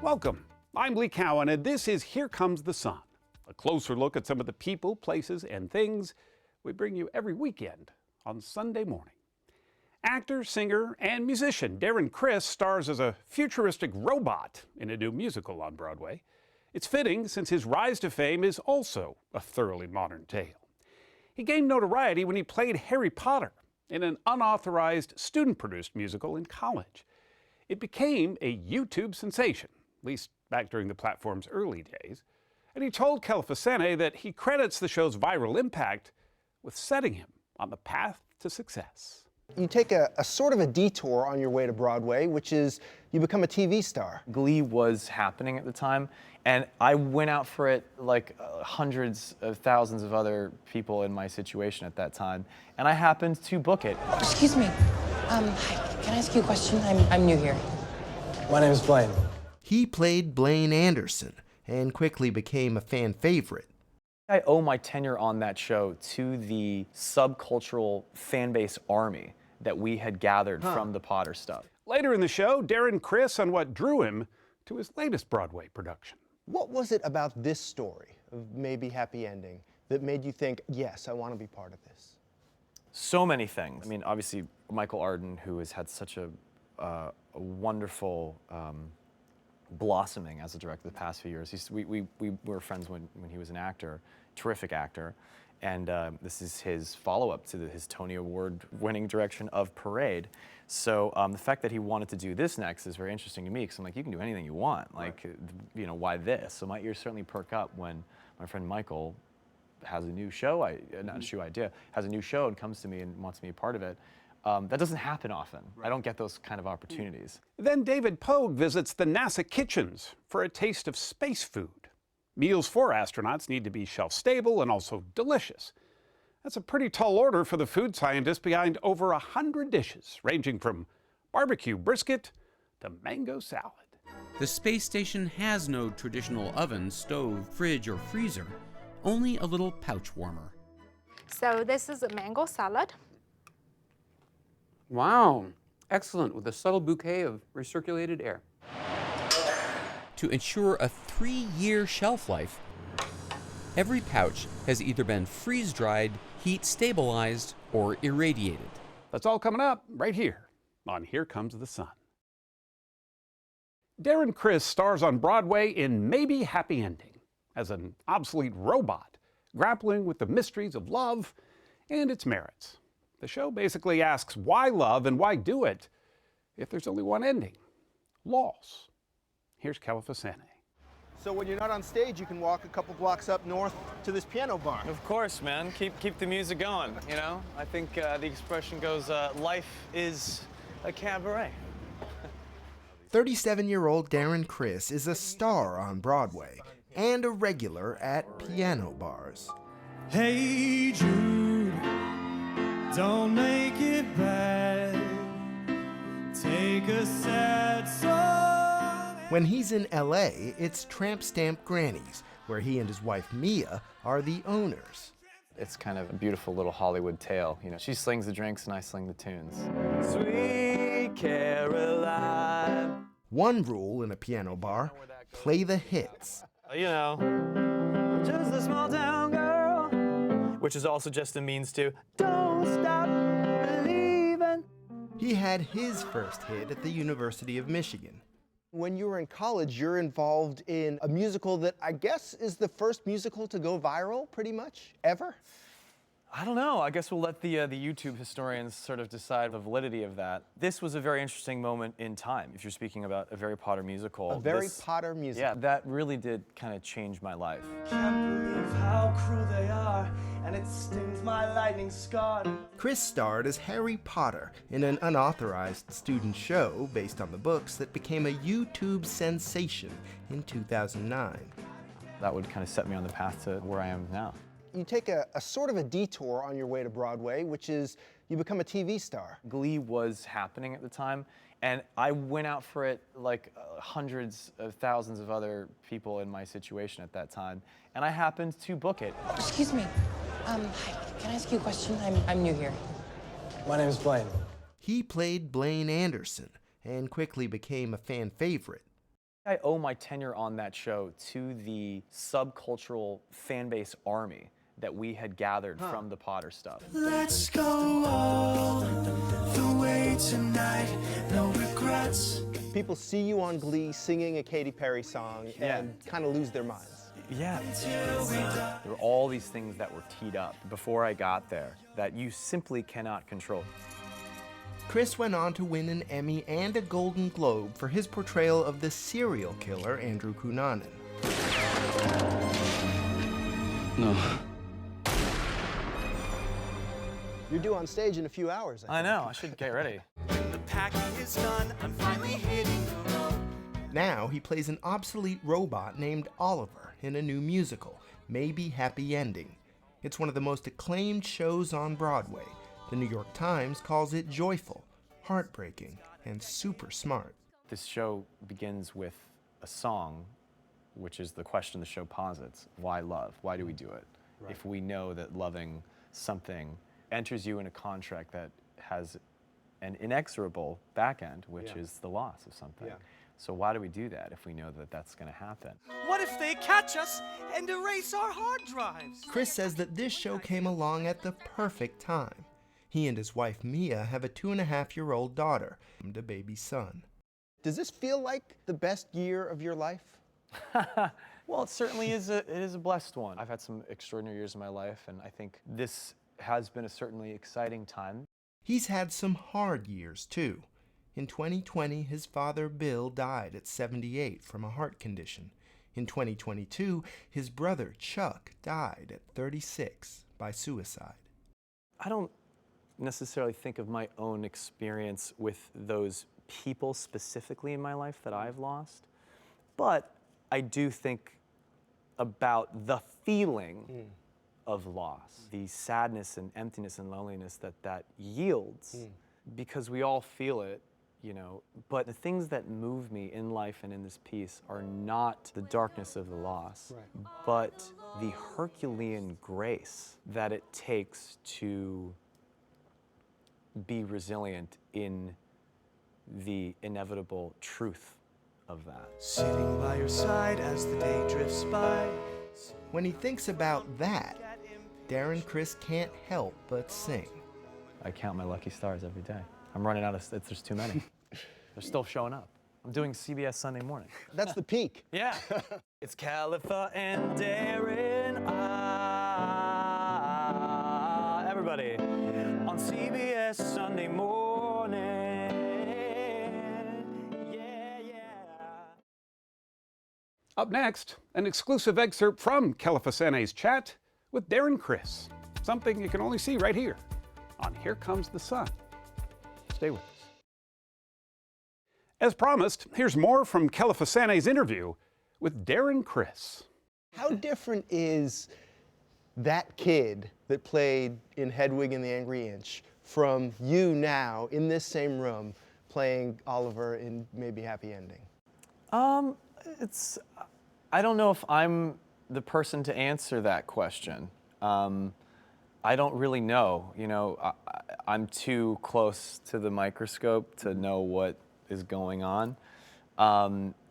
Welcome. I'm Lee Cowan, and this is Here Comes the Sun, a closer look at some of the people, places, and things we bring you every weekend on Sunday morning. Actor, singer, and musician Darren Criss stars as a futuristic robot in a new musical on Broadway. It's fitting since his rise to fame is also a thoroughly modern tale. He gained notoriety when he played Harry Potter in an unauthorized student-produced musical in college. It became a YouTube sensation, at least back during the platform's early days, and he told Kelefa Sanneh that he credits the show's viral impact with setting him on the path to success. You take a sort of a detour on your way to Broadway, which is you become a TV star. Glee was happening at the time, and I went out for it like hundreds of thousands of other people in my situation at that time, and I happened to book it. Excuse me. Hi, can I ask you a question? I'm new here. My name is Blaine. He played Blaine Anderson and quickly became a fan favorite. I owe my tenure on that show to the subcultural fan base army that we had gathered from the Potter stuff. Later in the show, Darren Criss on what drew him to his latest Broadway production. What was it about this story of maybe happy ending that made you think, yes, I want to be part of this? So many things. I mean, obviously, Michael Arden, who has had such a wonderful blossoming as a director the past few years. We were friends when he was an actor, terrific actor, and this is his follow-up to his Tony Award-winning direction of Parade. So the fact that he wanted to do this next is very interesting to me, because I'm like, you can do anything you want. Like, you know, why this? So my ears certainly perk up when my friend Michael has a new show, has a new show and comes to me and wants me a part of it. That doesn't happen often. I don't get those kind of opportunities. Then David Pogue visits the NASA kitchens for a taste of space food. Meals for astronauts need to be shelf-stable and also delicious. That's a pretty tall order for the food scientist behind over 100 dishes, ranging from barbecue brisket to mango salad. The space station has no traditional oven, stove, fridge, or freezer, only a little pouch warmer. So this is a mango salad. Wow, excellent, with a subtle bouquet of recirculated air. To ensure a 3-year shelf life, every pouch has either been freeze-dried, heat-stabilized, or irradiated. That's all coming up right here on Here Comes the Sun. Darren Criss stars on Broadway in Maybe Happy Ending as an obsolete robot grappling with the mysteries of love and its merits. The show basically asks why love and why do it if there's only one ending: loss. Here's Kelefa Sanneh. So when you're not on stage, you can walk a couple blocks up north to this piano bar. Of course, man. Keep the music going, you know? I think the expression goes, life is a cabaret. 37-year-old Darren Criss is a star on Broadway and a regular at piano bars. Hey Jude, don't make it bad. Take a sad song. When he's in LA, it's Tramp Stamp Granny's, where he and his wife Mia are the owners. It's kind of a beautiful little Hollywood tale. You know, she slings the drinks and I sling the tunes. Sweet Caroline. One rule in a piano bar: play the hits. You know, just a small town girl, which is also just a means to don't stop believing. He had his first hit at the University of Michigan. When you were in college, you're involved in a musical that I guess is the first musical to go viral, pretty much, ever? I don't know. I guess we'll let the YouTube historians sort of decide the validity of that. This was a very interesting moment in time, if you're speaking about a Harry Potter musical. A Harry Potter musical. Yeah, that really did kind of change my life. Can't believe how cruel they are, and it stings my lightning scarred. Criss starred as Harry Potter in an unauthorized student show based on the books that became a YouTube sensation in 2009. That would kind of set me on the path to where I am now. You take a sort of a detour on your way to Broadway, which is you become a TV star. Glee was happening at the time, and I went out for it like hundreds of thousands of other people in my situation at that time, and I happened to book it. Excuse me. Hi, can I ask you a question? I'm new here. My name is Blaine. He played Blaine Anderson and quickly became a fan favorite. I owe my tenure on that show to the subcultural fan base army that we had gathered from the Potter stuff. Let's go all the way tonight, no regrets. People see you on Glee singing a Katy Perry song and kind of lose their minds. Yeah. There were all these things that were teed up before I got there that you simply cannot control. Criss went on to win an Emmy and a Golden Globe for his portrayal of the serial killer Andrew Cunanan. No. You're due on stage in a few hours, I know, I should get ready. The packing is done, I'm finally hitting the road. Now he plays an obsolete robot named Oliver in a new musical, Maybe Happy Ending. It's one of the most acclaimed shows on Broadway. The New York Times calls it joyful, heartbreaking, and super smart. This show begins with a song, which is the question the show posits. Why love? Why do we do it? Right. If we know that loving something enters you in a contract that has an inexorable back end, which is the loss of something. So why do we do that if we know that that's going to happen? What if they catch us and erase our hard drives? Criss says that this show came along at the perfect time. He and his wife Mia have a 2.5-year-old daughter and a baby son. Does this feel like the best year of your life? Well, it certainly is a blessed one. I've had some extraordinary years in my life, and I think this has been a certainly exciting time. He's had some hard years, too. In 2020, his father Bill died at 78 from a heart condition. In 2022, his brother Chuck died at 36 by suicide. I don't necessarily think of my own experience with those people specifically in my life that I've lost, but I do think about the feeling of loss, the sadness and emptiness and loneliness that yields, because we all feel it, you know, but the things that move me in life and in this piece are not the darkness of the loss, but the Herculean grace that it takes to be resilient in the inevitable truth of that. Sitting by your side as the day drifts by. When he thinks about that, Darren Criss can't help but sing. I count my lucky stars every day. I'm running out of, there's too many. They're still showing up. I'm doing CBS Sunday Morning. That's the peak. Yeah. It's Kelefa and Darren, everybody, on CBS Sunday Morning. Yeah, yeah. Up next, an exclusive excerpt from Kelefa Sanneh's chat with Darren Criss. Something you can only see right here on Here Comes the Sun. Stay with us. As promised, here's more from Kelefa Sanneh's interview with Darren Criss. How different is that kid that played in Hedwig and the Angry Inch from you now in this same room playing Oliver in Maybe Happy Ending? I don't know if I'm the person to answer that question. I don't really know. You know, I'm too close to the microscope to know what is going on.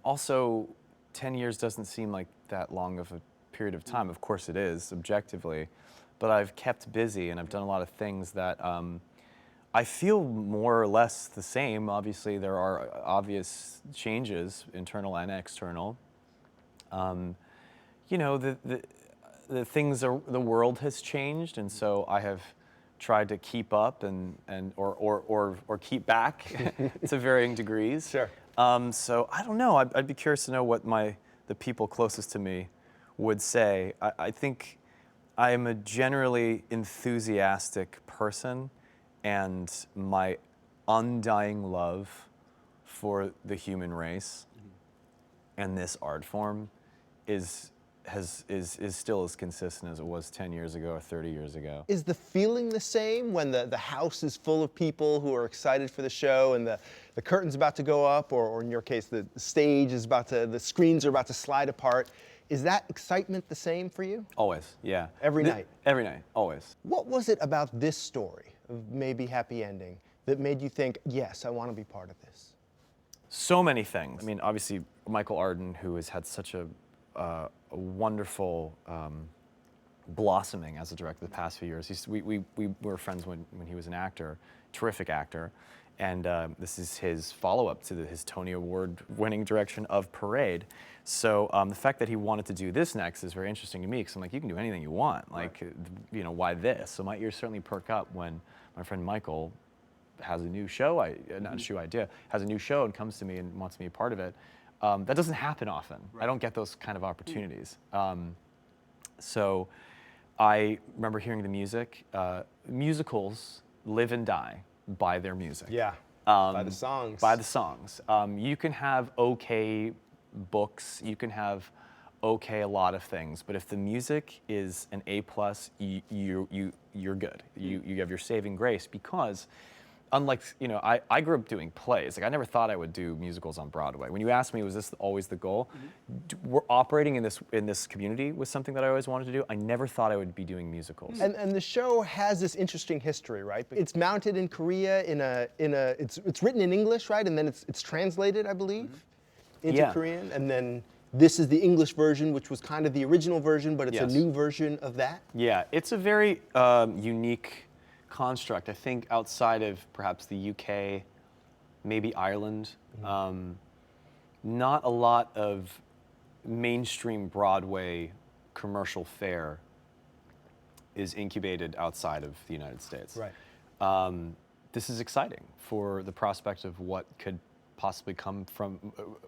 Also, 10 years doesn't seem like that long of a period of time. Of course it is, objectively. But I've kept busy and I've done a lot of things that I feel more or less the same. Obviously, there are obvious changes, internal and external. You know, the things the world has changed, and so I have tried to keep up or keep back to varying degrees. Sure. So I don't know. I'd be curious to know what the people closest to me would say. I think I am a generally enthusiastic person, and my undying love for the human race and this art form is still as consistent as it was 10 years ago or 30 years ago. Is the feeling the same when the house is full of people who are excited for the show and the curtain's about to go up, or in your case, the stage is the screens are about to slide apart? Is that excitement the same for you? Always, yeah. Every night? Every night, always. What was it about this story of Maybe Happy Ending that made you think, yes, I want to be part of this? So many things. I mean, obviously, Michael Arden, who has had such a wonderful blossoming as a director the past few years. We were friends when he was an actor, terrific actor, and this is his follow-up to his Tony Award-winning direction of Parade. So the fact that he wanted to do this next is very interesting to me, because I'm like, you can do anything you want. Like, you know, why this? So my ears certainly perk up when my friend Michael has a new show, has a new show and comes to me and wants me a part of it. That doesn't happen often. I don't get those kind of opportunities. So I remember hearing the music. Musicals live and die by their music. Yeah, by the songs. By the songs. You can have okay books, you can have okay a lot of things, but if the music is an A+, you're good. You have your saving grace, because unlike, you know, I grew up doing plays. Like, I never thought I would do musicals on Broadway. When you asked me, was this always the goal? We're operating in this community was something that I always wanted to do. I never thought I would be doing musicals. And the show has this interesting history, right? It's mounted in Korea it's written in English, right? And then it's translated, I believe, into Korean. And then this is the English version, which was kind of the original version, but it's a new version of that. Yeah, it's a very unique construct. I think outside of perhaps the UK, maybe Ireland, not a lot of mainstream Broadway commercial fare is incubated outside of the United States. Right. This is exciting for the prospect of what could possibly come from,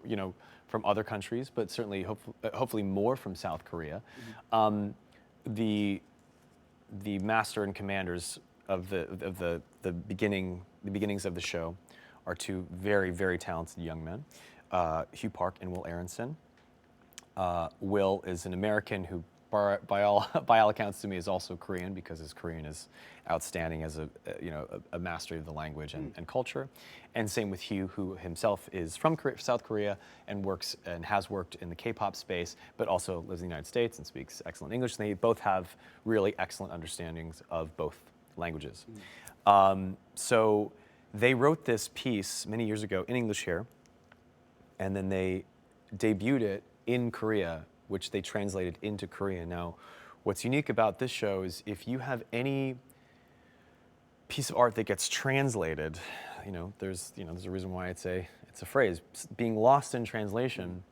you know, from other countries, but certainly hopefully more from South Korea. The master and commanders of the beginnings of the show are two very, very talented young men, Hugh Park and Will Aronson. Will is an American who, by all accounts to me, is also Korean, because his Korean is outstanding as a mastery of the language and culture. And same with Hugh, who himself is from South Korea and has worked in the K-pop space, but also lives in the United States and speaks excellent English. And they both have really excellent understandings of both languages. So they wrote this piece many years ago in English here, and then they debuted it in Korea, which they translated into Korean. Now, what's unique about this show is if you have any piece of art that gets translated, there's a reason why it's a phrase. Being lost in translation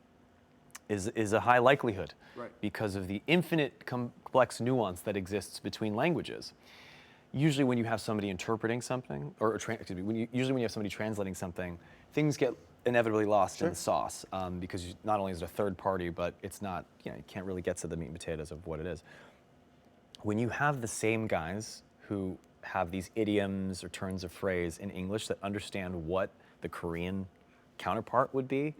is a high likelihood, because of the infinite complex nuance that exists between languages. Usually when you have somebody interpreting something, usually when you have somebody translating something, things get inevitably lost in the sauce, because not only is it a third party, but it's not, you can't really get to the meat and potatoes of what it is. When you have the same guys who have these idioms or turns of phrase in English that understand what the Korean counterpart would be,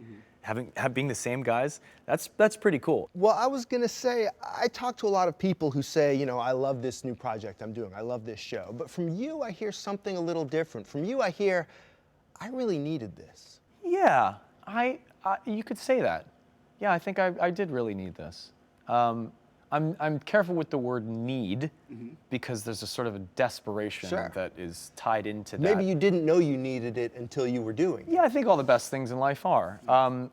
being the same guys, that's pretty cool. Well, I was gonna say, I talk to a lot of people who say, I love this new project I'm doing, I love this show. But from you, I hear something a little different. From you, I hear, I really needed this. Yeah, you could say that. Yeah, I think I did really need this. I'm careful with the word need, because there's a sort of a desperation that is tied into that. Maybe you didn't know you needed it until you were doing it. Yeah, I think all the best things in life are.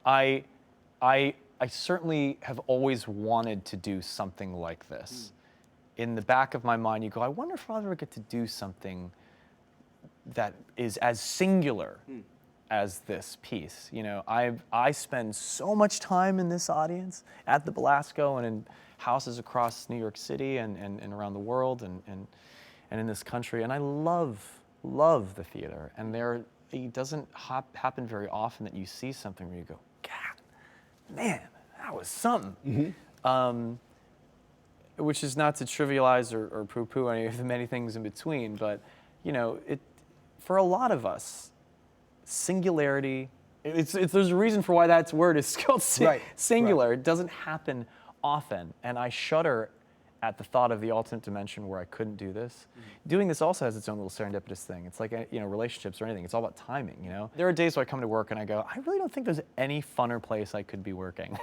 I certainly have always wanted to do something like this. In the back of my mind, you go, I wonder if I'll ever get to do something that is as singular as this piece. I spend so much time in this audience at the Belasco and in houses across New York City and around the world and in this country, and I love the theater. And it doesn't happen very often that you see something where you go, God, man, that was something. Which is not to trivialize or poo-poo any of the many things in between, but for a lot of us, singularity, there's a reason for why that word is called singular. It doesn't happen often, and I shudder at the thought of the alternate dimension where I couldn't do this. Doing this also has its own little serendipitous thing. It's like, relationships or anything. It's all about timing, There are days where I come to work and I go, I really don't think there's any funner place I could be working.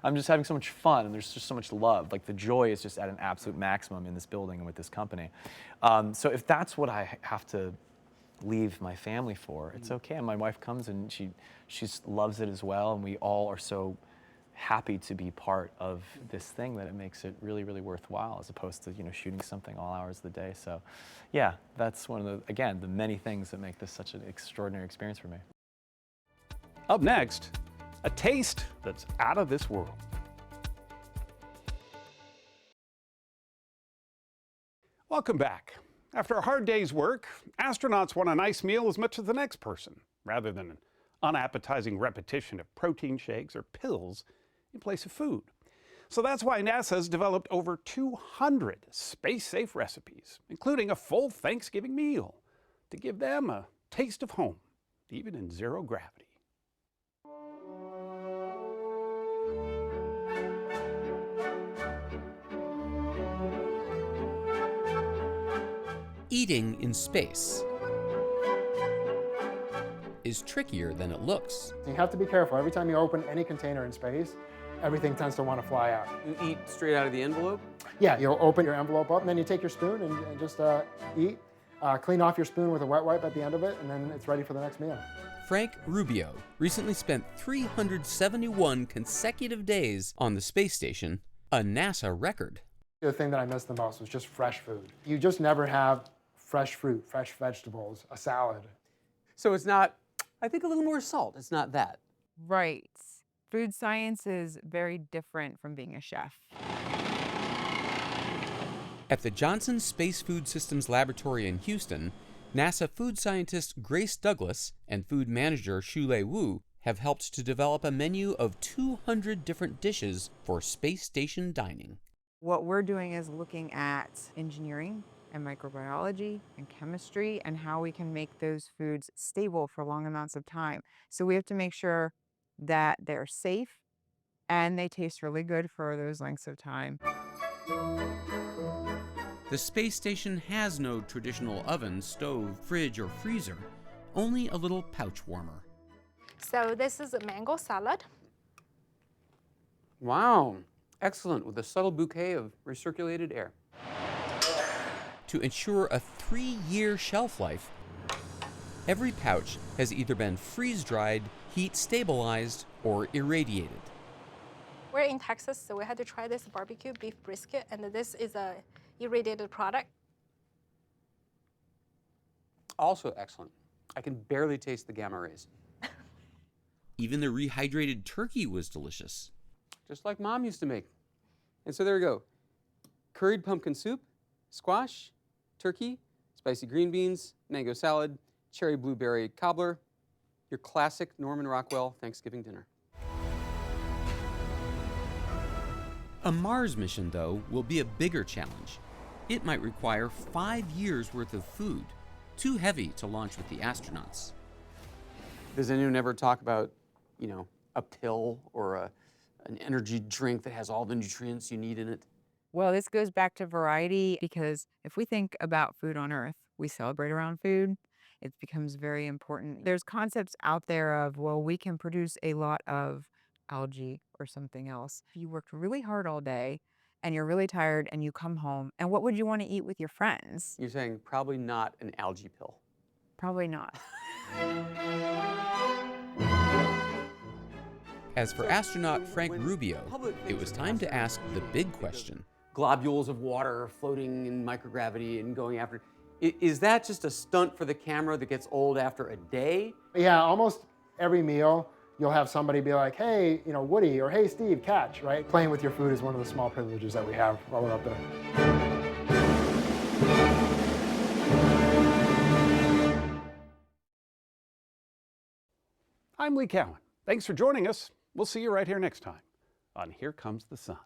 I'm just having so much fun, and there's just so much love. Like, the joy is just at an absolute maximum in this building and with this company. So if that's what I have to leave my family for. It's okay. And my wife comes and she loves it as well. And we all are so happy to be part of this thing that it makes it really, really worthwhile, as opposed to, shooting something all hours of the day. So yeah, that's one of the, again, the many things that make this such an extraordinary experience for me. Up next, a taste that's out of this world. Welcome back. After a hard day's work, astronauts want a nice meal as much as the next person, rather than an unappetizing repetition of protein shakes or pills in place of food. So that's why NASA's developed over 200 space-safe recipes, including a full Thanksgiving meal, to give them a taste of home, even in zero gravity. Eating in space is trickier than it looks. You have to be careful. Every time you open any container in space, everything tends to want to fly out. You eat straight out of the envelope? Yeah, you'll open your envelope up, and then you take your spoon and just eat. Clean off your spoon with a wet wipe at the end of it, and then it's ready for the next meal. Frank Rubio recently spent 371 consecutive days on the space station, a NASA record. The thing that I missed the most was just fresh food. You just never have fresh fruit, fresh vegetables, a salad. So it's not, I think, a little more salt. It's not that. Right. Food science is very different from being a chef. At the Johnson Space Food Systems Laboratory in Houston, NASA food scientist Grace Douglas and food manager Shulei Wu have helped to develop a menu of 200 different dishes for space station dining. What we're doing is looking at engineering and microbiology and chemistry and how we can make those foods stable for long amounts of time. So we have to make sure that they're safe and they taste really good for those lengths of time. The space station has no traditional oven, stove, fridge, or freezer, only a little pouch warmer. So this is a mango salad. Wow. Excellent, with a subtle bouquet of recirculated air. To ensure a 3-year shelf life, every pouch has either been freeze-dried, heat-stabilized, or irradiated. We're in Texas, so we had to try this barbecue beef brisket, and this is a irradiated product. Also excellent. I can barely taste the gamma rays. Even the rehydrated turkey was delicious. Just like Mom used to make. And so there we go. Curried pumpkin soup, squash, turkey, spicy green beans, mango salad, cherry blueberry cobbler, your classic Norman Rockwell Thanksgiving dinner. A Mars mission, though, will be a bigger challenge. It might require 5 years' worth of food, too heavy to launch with the astronauts. Does anyone ever talk about, a pill or an energy drink that has all the nutrients you need in it? Well, this goes back to variety, because if we think about food on Earth, we celebrate around food. It becomes very important. There's concepts out there of, well, we can produce a lot of algae or something else. If you worked really hard all day and you're really tired and you come home, and what would you want to eat with your friends? You're saying probably not an algae pill. Probably not. As for astronaut Frank Rubio, it was time to ask the big question. Globules of water floating in microgravity and going after. Is that just a stunt for the camera that gets old after a day? Yeah, almost every meal, you'll have somebody be like, hey, Woody, or hey, Steve, catch, right? Playing with your food is one of the small privileges that we have while we're up there. I'm Lee Cowan. Thanks for joining us. We'll see you right here next time on Here Comes the Sun.